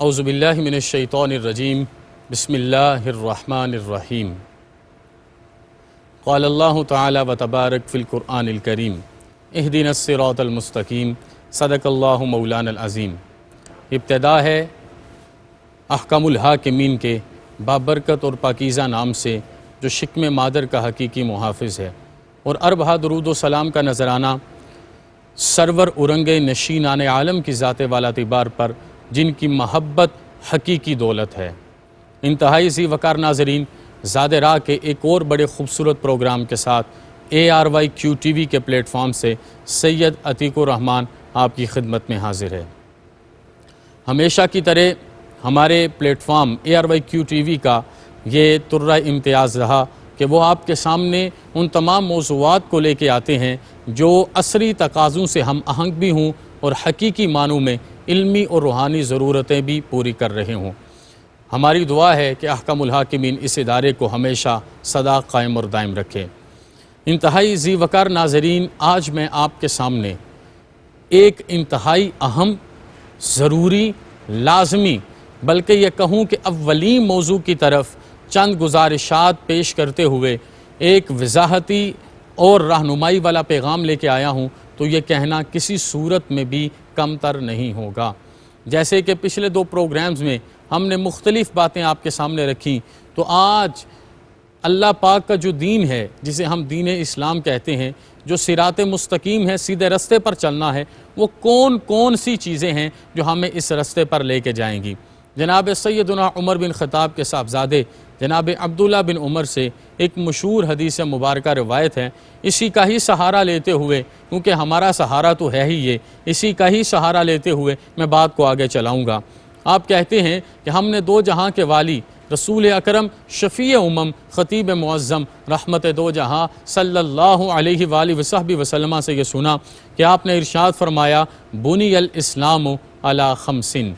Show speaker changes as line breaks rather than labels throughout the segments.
औज़ुबिल्लाहि मिनश्शैतानिर्रजीम बिस्मिल्लाहिर्रहमानिर्रहीम क़ालल्लाहु तआला व तबारक फ़िल क़ुरआनिल करीम इहदिनस सिरातल मुस्तक़ीम सदक़ल्लाहु मौलानल अज़ीम। इब्तिदा है अहकामुल हाकिमीन के बाबरकत और पाकीज़ा नाम से जो शिक्म मादर का हकीकी मुहाफ़िज़ है, और अरबहा दुरूद व सलाम का नजराना सरवर उरंगे नशीनान आलम की ज़ात वाला तिबार पर जिनकी महब्बत हकीकी दौलत है। इंतहाई ज़ी वकार नाज़रीन, ज़ाद राह के एक और बड़े ख़ूबसूरत प्रोग्राम के साथ ARYQ TV के प्लेटफॉर्म से सैयद अतीकुर रहमान आपकी खिदमत में हाजिर है। हमेशा की तरह हमारे प्लेटफॉर्म ARYQ TV का ये तुर्रा इम्तियाज़ रहा कि वो आपके सामने उन तमाम मौज़ूआत को लेके आते हैं जो असरी तकाज़ों से हम आहंग भी हों और हकीकी मानों में इल्मी और रूहानी ज़रूरतें भी पूरी कर रहे हों। हमारी दुआ है कि अहकामुल हाकिमीन इस इदारे को हमेशा सदा कायम और दायम रखे। इंतहाई ज़ी वकार नाज़रीन, आज मैं आपके सामने एक इंतहाई अहम, ज़रूरी, लाज़मी, बल्कि यह कहूँ कि अव्वली मौजू की तरफ चंद गुजारिशात पेश करते हुए एक वजाहती और रहनुमाई वाला पैगाम लेके आया हूँ, तो ये कहना किसी सूरत में भी कमतर नहीं होगा। जैसे कि पिछले 2 प्रोग्राम्स में हमने मुख्तलिफ़ बातें आपके सामने रखी, तो आज अल्लाह पाक का जो दीन है, जिसे हम दीन इस्लाम कहते हैं, जो सिरात मुस्तकीम है, सीधे रस्ते पर चलना है, वो कौन कौन सी चीज़ें हैं जो हमें इस रस्ते पर लेके जाएंगी। जनाब सैयदना उमर बिन ख़त्ताब के साहबज़ादे जनाब अब्दुल्ला बिन उमर से एक मशहूर हदीस मुबारक रिवायत है। इसी का ही सहारा लेते हुए, क्योंकि हमारा सहारा तो है ही ये, इसी का ही सहारा लेते हुए मैं बात को आगे चलाऊँगा। आप कहते हैं कि हमने 2 जहां के वाली रसूल अकरम शफ़ी उम्मम ख़तीब मुअज़्ज़म रहमत दो जहां सल्लल्लाहु अलैहि वसहबी वसल्लम से ये सुना कि आपने इरशाद फरमाया, बुनियल इस्लाम अला खमसिन,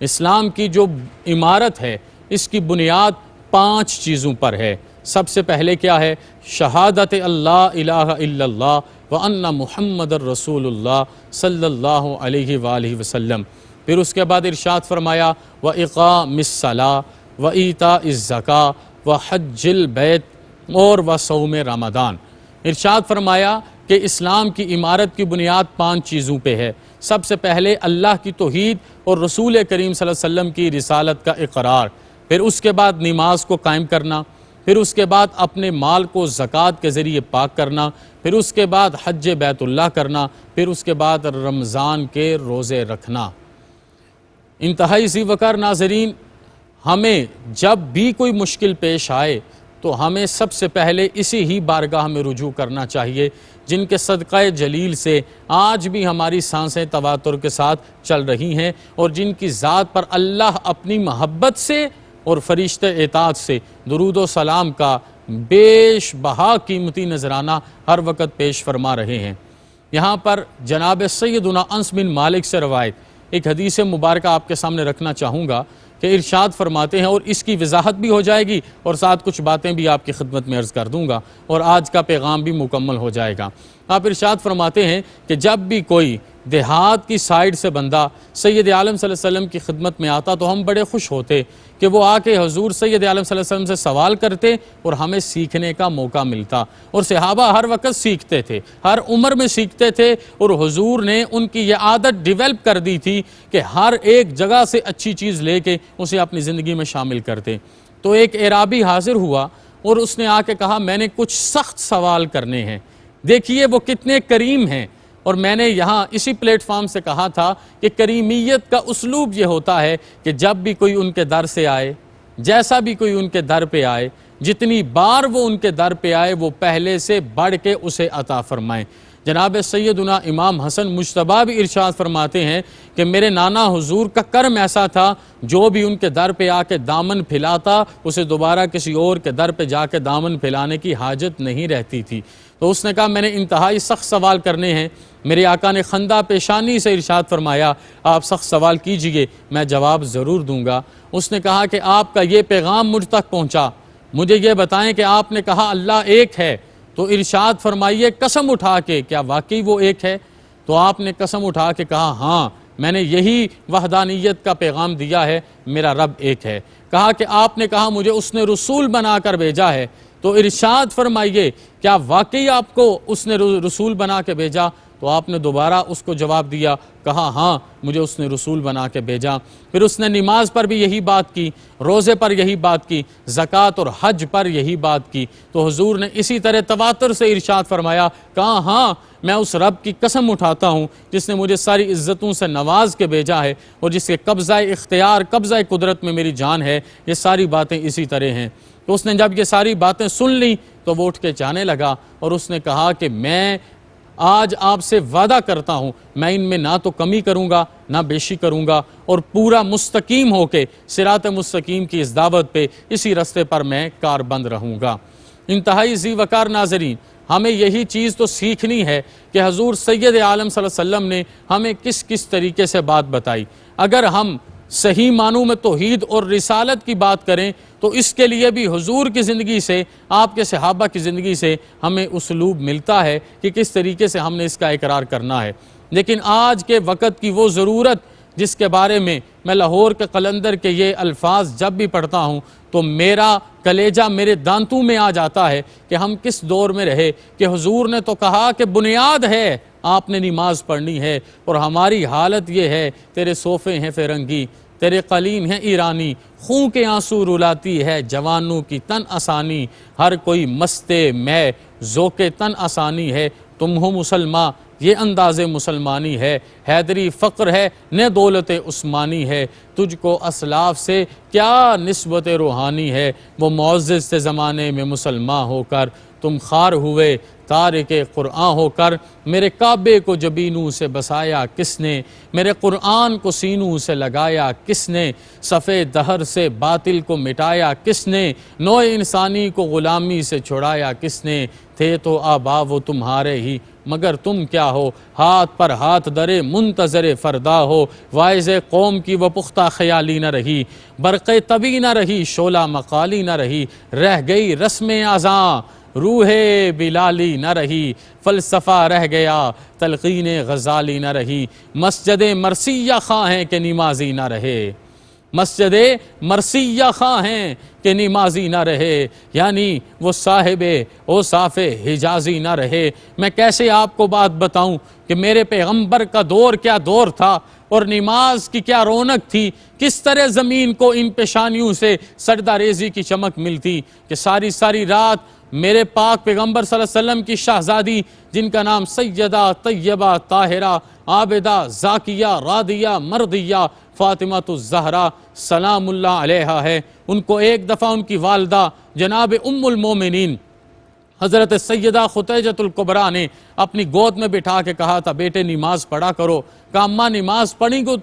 इस्लाम की जो इमारत है इसकी बुनियाद 5 चीज़ों पर है। सबसे पहले क्या है? शहादत अल्लाह इलाहा इल्लल्लाह व अन्ना मुहम्मदर रसूलुल्लाह सल्लल्लाहु अलैहि वसल्लम। फिर उसके बाद इरशाद फरमाया, व इक़ामिस्सला व ईताइज़ ज़का व हज्जिल बैत और व सौम रमज़ान। इरशाद फरमाया कि इस्लाम की इमारत की बुनियाद 5 चीज़ों पे है। सबसे पहले अल्लाह की तौहीद और रसूल करीम सल्लल्लाहु अलैहि वसल्लम की रिसालत का इक़रार, फिर उसके बाद नमाज को कायम करना, फिर उसके बाद अपने माल को ज़कात के ज़रिए पाक करना, फिर उसके बाद हज बैतुल्लाह करना, फिर उसके बाद रमज़ान के रोज़े रखना। इंतहाई ज़ी वकार नाज़रीन, हमें जब भी कोई मुश्किल पेश आए तो हमें सबसे पहले इसी ही बारगाह में रुजू करना चाहिए जिनके सदक़े जलील से आज भी हमारी सांसें तवातुर के साथ चल रही हैं और जिनकी ज़ात पर अल्लाह अपनी महब्बत से और फरिश्ते एतात से दुरूद व सलाम का बेशबहा कीमती नजराना हर वक़्त पेश फरमा रहे हैं। यहाँ पर जनाब सैयदना अनस बिन मालिक से रवायत एक हदीस मुबारक आपके सामने रखना चाहूँगा कि इरशाद फरमाते हैं, और इसकी वजाहत भी हो जाएगी और साथ कुछ बातें भी आपकी खिदमत में अर्ज़ कर दूँगा और आज का पैगाम भी मुकम्मल हो जाएगा। आप इरशाद फरमाते हैं कि जब भी कोई देहात की साइड से बंदा सैयद आलम सल्लल्लाहु अलैहि वसल्लम की खिदमत में आता तो हम बड़े खुश होते कि वो आके हुजूर सैयद आलम सल्लल्लाहु अलैहि वसल्लम से सवाल करते और हमें सीखने का मौका मिलता। और सहाबा हर वक्त सीखते थे, हर उम्र में सीखते थे, और हुजूर ने उनकी ये आदत डिवेल्प कर दी थी कि हर एक जगह से अच्छी चीज़ लेके उसे अपनी ज़िंदगी में शामिल करते। तो एक एराबी हाजिर हुआ और उसने आके कहा, मैंने कुछ सख्त सवाल करने हैं, देखिए वो कितने करीम हैं। और मैंने यहाँ इसी प्लेटफॉर्म से कहा था कि करीमियत का उसलूब ये होता है कि जब भी कोई उनके दर से आए, जैसा भी कोई उनके दर पे आए, जितनी बार वो उनके दर पे आए, वो पहले से बढ़ के उसे अता फरमाएं। जनाब सैयदना इमाम हसन मुज्तबा भी इरशाद फरमाते हैं कि मेरे नाना हुजूर का कर्म ऐसा था, जो भी उनके दर पे आके दामन फैलाता उसे दोबारा किसी और के दर पे जाके दामन फैलाने की हाजत नहीं रहती थी। तो उसने कहा, मैंने इंतहाई सख्त सवाल करने हैं। मेरे आका ने खंदा पेशानी से इरशाद फरमाया, आप सख्त सवाल कीजिए, मैं जवाब ज़रूर दूंगा। उसने कहा कि आपका ये पैगाम मुझ तक पहुँचा, मुझे ये बताएं कि आपने कहा अल्लाह एक है, तो इरशाद फरमाइए कसम उठा के, क्या वाकई वो एक है? तो आपने कसम उठा के कहा, हाँ मैंने यही वहदानियत का पैगाम दिया है, मेरा रब एक है। कहा कि आपने कहा मुझे उसने रसूल बनाकर भेजा है, तो इरशाद फरमाइए क्या वाकई आपको उसने रसूल बना के भेजा? तो आपने दोबारा उसको जवाब दिया, कहा हाँ मुझे उसने रसूल बना के भेजा। फिर उसने नमाज पर भी यही बात की, रोज़े पर यही बात की, ज़कात और हज पर यही बात की। तो हुजूर ने इसी तरह तवातुर से इरशाद फरमाया, कहा हाँ मैं उस रब की कसम उठाता हूँ जिसने मुझे सारी इज़्ज़तों से नवाज के भेजा है और जिसके कब्ज़ा इख्तियार कब्ज़ा कुदरत में मेरी जान है। ये सारी बातें इसी तरह हैं। तो उसने जब ये सारी बातें सुन ली तो वो उठ के जाने लगा और उसने कहा कि मैं आज आपसे वादा करता हूँ मैं इनमें ना तो कमी करूँगा ना बेशी करूँगा और पूरा मुस्तकीम होके सिरात मुस्तकीम की इस दावत पे इसी रास्ते पर मैं कारबंद रहूँगा। इंतहाई ज़ी वकार नाज़रीन, हमें यही चीज़ तो सीखनी है कि हजूर सैयद आलम सल्लल्लाहु अलैहि वसल्लम ने हमें किस किस तरीके से बात बताई। अगर हम सही मानों में तौहीद और रिसालत की बात करें तो इसके लिए भी हुजूर की ज़िंदगी से, आपके सहाबा की ज़िंदगी से हमें उसलूब मिलता है कि किस तरीके से हमने इसका इकरार करना है। लेकिन आज के वक़्त की वो ज़रूरत जिसके बारे में मैं लाहौर के कलंदर के ये अल्फाज जब भी पढ़ता हूँ तो मेरा कलेजा मेरे दांतों में आ जाता है कि हम किस दौर में रहे कि हुजूर ने तो कहा कि बुनियाद है आपने नमाज पढ़नी है, और हमारी हालत ये है तेरे सोफ़े हैं फिरंगी, तेरे कलीन हैं ईरानी, खून के आंसू रुलाती है जवानों की तन आसानी, हर कोई मस्ते मैं ज़ोके तन आसानी है, तुम हो मुसलमान ये अंदाज़े मुसलमानी है, हैदरी फ़क्र है न दौलत उस्मानी है, तुझको असलाफ से क्या निस्बत रूहानी है, वो मुअज़्ज़ज़ से ज़माने में मुसलमान होकर तुम खार हुए तारिके क़ुरआन होकर, मेरे काबे को जबीनों से बसाया किसने, मेरे क़ुरआन को सीनों से लगाया किसने, सफ़े दहर से बातिल को मिटाया किसने, नौ इंसानी को ग़ुलामी से छुड़ाया किसने, थे तो आबा वो तुम्हारे ही मगर तुम क्या हो, हाथ पर हाथ दरे मुंतज़रे फ़रदा हो, वाइज़े कौम की वो पुख्ता ख़याली न रही, बरक़े तबी न रही, शोला मकाली न रही, रह गई रस्म आज़ां रूहे बिलाली न रही, फ़लसफ़ा रह गया तलक़ीन गज़ाली न रही, मस्जिद मरसिया खां हैं कि नमाजी न रहे, मस्जिद मरसिया खां हैं कि नमाजी ना रहे, यानी वो साहिबे ओ साफ़े हिजाजी ना रहे। मैं कैसे आपको बात बताऊं कि मेरे पैगंबर का दौर क्या दौर था और नमाज की क्या रौनक थी, किस तरह ज़मीन को इन पेशानियों से सजदा रेज़ी की चमक मिलती कि सारी सारी रात मेरे पाक पैगंबर सल्लल्लाहु अलैहि वसल्लम की शहज़ादी जिनका नाम सैयदा तैयबा ताहिरा आबिदा ज़ाकिया रादिया मर्दिया फ़ातिमातुज़ ज़हरा सलामुल्लाह अलैहा है, उनको एक दफ़ा उनकी वालदा जनाब उम्मुल मोमिनीन हज़रत सैयदा खुतैजतुल कुबरा ने अपनी गोद में बिठा के कहा था, बेटे नमाज पढ़ा करो। कहा अम्मा नमाज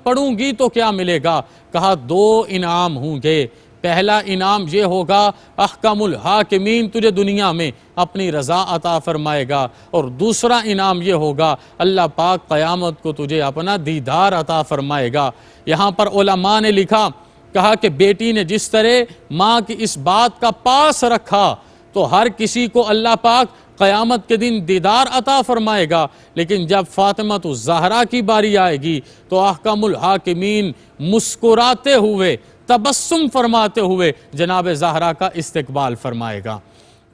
पढ़ूंगी तो क्या मिलेगा? कहा दो इनाम होंगे, पहला इनाम ये होगा अहकामुल हाकिमीन तुझे दुनिया में अपनी रज़ा अता फरमाएगा, और दूसरा इनाम ये होगा अल्लाह पाक क़यामत को तुझे अपना दीदार अता फरमाएगा। यहाँ पर उलमा ने लिखा, कहा कि बेटी ने जिस तरह माँ की इस बात का पास रखा तो हर किसी को अल्लाह पाक क़यामत के दिन दीदार अता फरमाएगा, लेकिन जब फ़ातिमा ज़हरा की बारी आएगी तो अहकामुल हाकिमीन मुस्कुराते हुए तबस्सुम फरमाते हुए जनाब ज़हरा का इस्तकबाल फरमाएगा।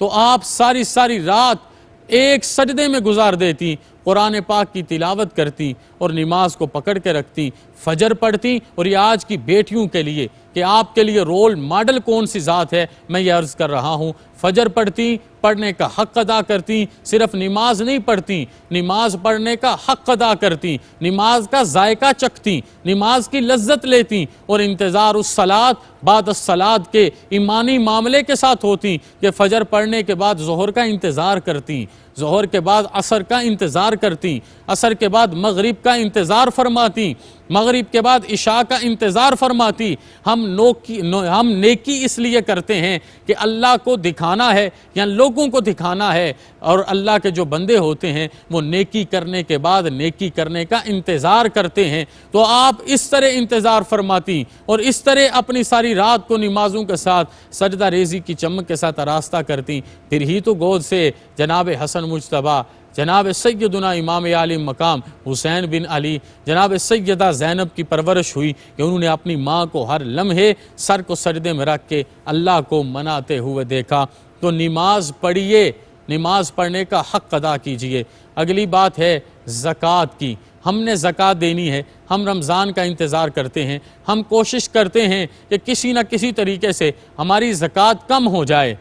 तो आप सारी सारी रात एक सजदे में गुजार देती, कुरान पाक की तिलावत करती और नमाज को पकड़ के रखती, फजर पढ़ती। और ये आज की बेटियों के लिए कि आपके लिए रोल मॉडल कौन सी ज़ात है, मैं ये अर्ज़ कर रहा हूँ। फजर पढ़ती, पढ़ने का हक़ अदा करती, सिर्फ नमाज नहीं पढ़ती, नमाज पढ़ने का हक़ अदा करती, नमाज का जायका चखती, नमाज की लज्जत लेती और इंतज़ार उस सलात बाद सलात के ईमानी मामले के साथ होती कि फ़जर पढ़ने के बाद ज़ोहर का इंतज़ार करती, ज़ोहर के बाद असर का इंतज़ार करती, असर के बाद मगरिब का इंतज़ार फरमाती, मगरिब के बाद इशा का इंतज़ार फरमाती। हम नेकी इसलिए करते हैं कि अल्लाह को दिखाना है या लोगों को दिखाना है, और अल्लाह के जो बंदे होते हैं वो नेकी करने के बाद नेकी करने का इंतज़ार करते हैं। तो आप इस तरह इंतज़ार फरमाती और इस तरह अपनी सारी रात को नमाज़ों के साथ सजदा रेज़ी की चमक के साथ रास्ता करती, फिर ही तो गोद से जनाब हसन मुज्तबा जनाब सैयदना इमाम आली मकाम हुसैन बिन अली, जनाब सैयदा ज़ैनब की परवरिश हुई कि उन्होंने अपनी माँ को हर लम्हे सर को सजदे में रख के अल्लाह को मनाते हुए देखा। तो नमाज पढ़िए, नमाज पढ़ने का हक़ अदा कीजिए। अगली बात है ज़कात की। हमने ज़कात देनी है, हम रमज़ान का इंतज़ार करते हैं, हम कोशिश करते हैं कि किसी न किसी तरीके से हमारी ज़कात कम हो जाए।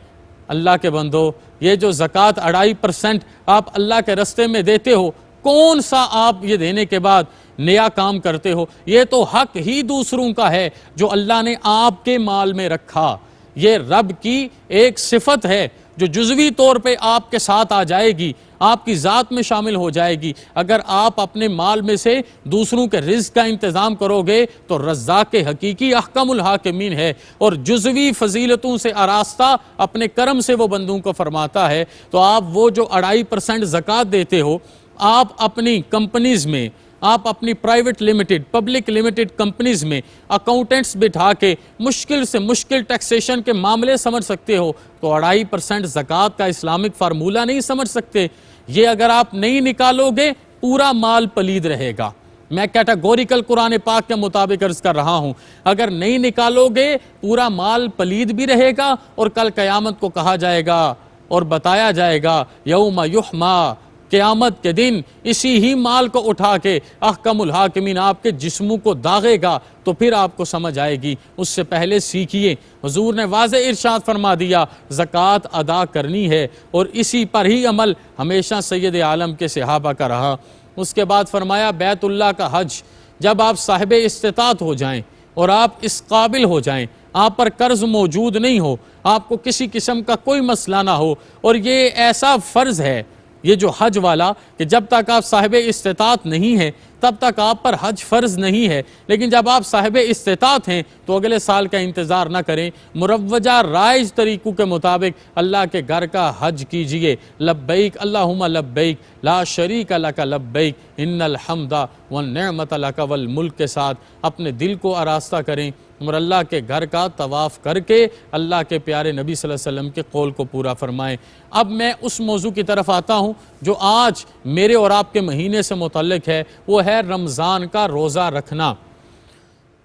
अल्लाह के बंदो, ये जो ज़कात 2.5% आप अल्लाह के रस्ते में देते हो, कौन सा आप ये देने के बाद नया काम करते हो? ये तो हक़ ही दूसरों का है जो अल्लाह ने आपके माल में रखा। ये रब की एक सिफत है जो जुज़वी तौर पे आपके साथ आ जाएगी, आपकी ज़ात में शामिल हो जाएगी। अगर आप अपने माल में से दूसरों के रिज़्क़ का इंतज़ाम करोगे तो रज़्ज़ाक़ हकीकी अहकमुल हाकिमीन है और जुज़वी फ़जीलतों से आरास्ता अपने करम से वो बंदों को फरमाता है। तो आप वो जो 2.5% ज़कात देते हो, आप अपनी कंपनीज़ में, आप अपनी private limited, public limited companies में अकाउंटेंट्स बिठा के मुश्किल से मुश्किल टैक्सेशन के मामले समझ सकते हो, तो 2.5% ज़कात का इस्लामिक फार्मूला नहीं समझ सकते। ये अगर आप नहीं निकालोगे पूरा माल पलीद रहेगा। मैं कैटेगोरिकल कुरान पाक के मुताबिक अर्ज कर रहा हूँ, अगर नहीं निकालोगे पूरा माल पलीद भी रहेगा और कल क़यामत को कहा जाएगा और बताया जाएगा यौम युहमा, क़यामत के दिन इसी ही माल को उठा के अहकमुल हाकिमीन आपके जिस्मों को दागेगा, तो फिर आपको समझ आएगी। उससे पहले सीखिए। हुजूर ने वाज़े इरशाद फरमा दिया ज़कात अदा करनी है और इसी पर ही अमल हमेशा सैयद आलम के सहाबा का रहा। उसके बाद फरमाया बैतुल्लाह का हज, जब आप साहिब इस्तिताअत हो जाएं और आप इस काबिल हो जाएं, आप पर कर्ज मौजूद नहीं हो, आपको किसी किस्म का कोई मसला ना हो, और ये ऐसा फ़र्ज़ है ये जो हज वाला कि जब तक आप साहिब इस्तिताअत नहीं हैं तब तक आप पर हज फ़र्ज़ नहीं है, लेकिन जब आप साहिब इस्तिताअत हैं तो अगले साल का इंतज़ार ना करें, मुरव्वजा राइज तरीक़ों के मुताबिक अल्लाह के घर का हज कीजिए। लब्बैक अल्लाहुम्मा लब्बैक ला शरीक लक लब्बैक इन्नल हम्दा वन निअमत लक वल मुल्क के साथ अपने दिल को आरास्ता करें और अल्लाह के घर का तवाफ़ करके अल्लाह के प्यारे नबी सल्लल्लाहु अलैहि वसल्लम के कौल को पूरा फरमाएं। अब मैं उस मौजू की तरफ आता हूँ जो आज मेरे और आपके महीने से मुतल्लिक है, वो है रमज़ान का रोज़ा रखना।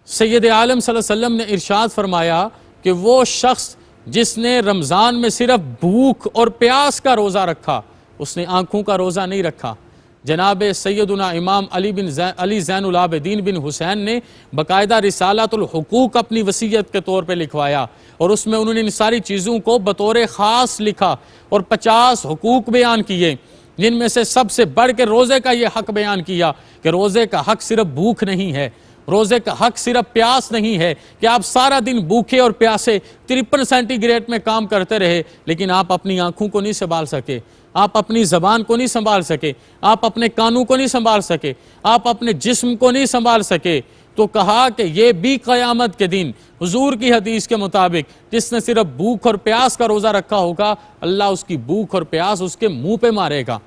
सैयद आलम सल्लल्लाहु अलैहि वसल्लम ने इरशाद फरमाया कि वो शख्स जिसने रमज़ान में सिर्फ भूख और प्यास का रोज़ा रखा, उसने आँखों का रोज़ा नहीं रखा। जनाब सैयदना इमाम अली ज़ैनुल आबिदीन बिन हुसैन ने बाकायदा रिसालतुल हुकूक अपनी वसीयत के तौर पे लिखवाया और उसमें उन्होंने इन सारी चीज़ों को बतौर ख़ास लिखा और 50 हुकूक बयान किए, जिनमें से सबसे बढ़ के रोज़े का ये हक़ बयान किया कि रोज़े का हक़ सिर्फ भूख नहीं है, रोज़े का हक़ सिर्फ प्यास नहीं है कि आप सारा दिन भूखे और प्यासे 53 सेंटीग्रेड में काम करते रहे लेकिन आप अपनी आँखों को नहीं संभाल सके, आप अपनी ज़बान को नहीं संभाल सके, आप अपने कानों को नहीं संभाल सके, आप अपने जिस्म को नहीं संभाल सके। तो कहा कि ये भी क़यामत के दिन हुजूर की हदीस के मुताबिक जिसने सिर्फ भूख और प्यास का रोज़ा रखा होगा, अल्लाह उसकी भूख और प्यास उसके मुंह पे मारेगा।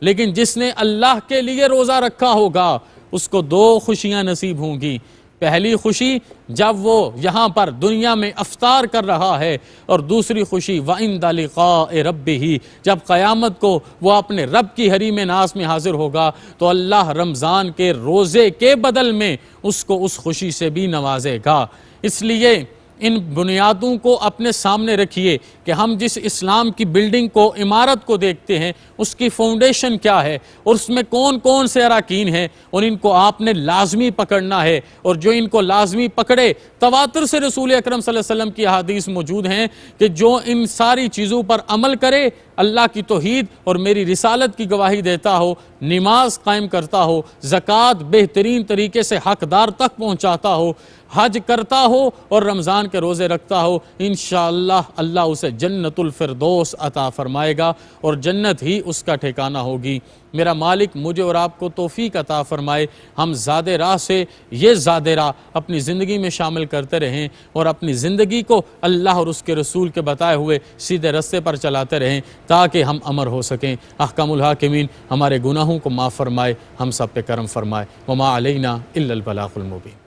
लेकिन जिसने अल्लाह के लिए रोज़ा रखा होगा उसको 2 खुशियाँ नसीब होंगी। पहली खुशी जब वो यहाँ पर दुनिया में अफ्तार कर रहा है, और दूसरी खुशी व इंदा लिक़ाए रब्बिही, जब क़यामत को वो अपने रब की हरीम नास में हाजिर होगा तो अल्लाह रमज़ान के रोज़े के बदल में उसको उस खुशी से भी नवाजेगा। इसलिए इन बुनियादों को अपने सामने रखिए कि हम जिस इस्लाम की बिल्डिंग को, इमारत को देखते हैं उसकी फाउंडेशन क्या है और उसमें कौन कौन से अराकीन हैं, और इनको आपने लाजमी पकड़ना है। और जो इनको लाजमी पकड़े, तवातुर से रसूल अकरम सल्लल्लाहु अलैहि वसल्लम की हदीस मौजूद हैं कि जो इन सारी चीज़ों पर अमल करे, अल्लाह की तौहीद और मेरी रिसालत की गवाही देता हो, नमाज कायम करता हो, ज़कात बेहतरीन तरीके से हकदार तक पहुँचाता हो, हज करता हो और रमज़ान के रोज़े रखता हो, इंशाअल्लाह अल्लाह उसे जन्नतुल फिरदौस अता फरमाएगा और जन्नत ही उसका ठिकाना होगी। मेरा मालिक मुझे और आपको तौफीक अता फरमाए, हम ज़ादे राह से ये ज़ादे राह अपनी ज़िंदगी में शामिल करते रहें और अपनी ज़िंदगी को अल्लाह और उसके रसूल के बताए हुए सीधे रस्ते पर चलाते रहें ताकि हम अमर हो सकें। अहकामुल हाकिमीन हमारे गुनाहों को माफ़ फरमाए, हम सब पे करम फरमाए। वमा अलैना इल्लल बलागुल मुबीन।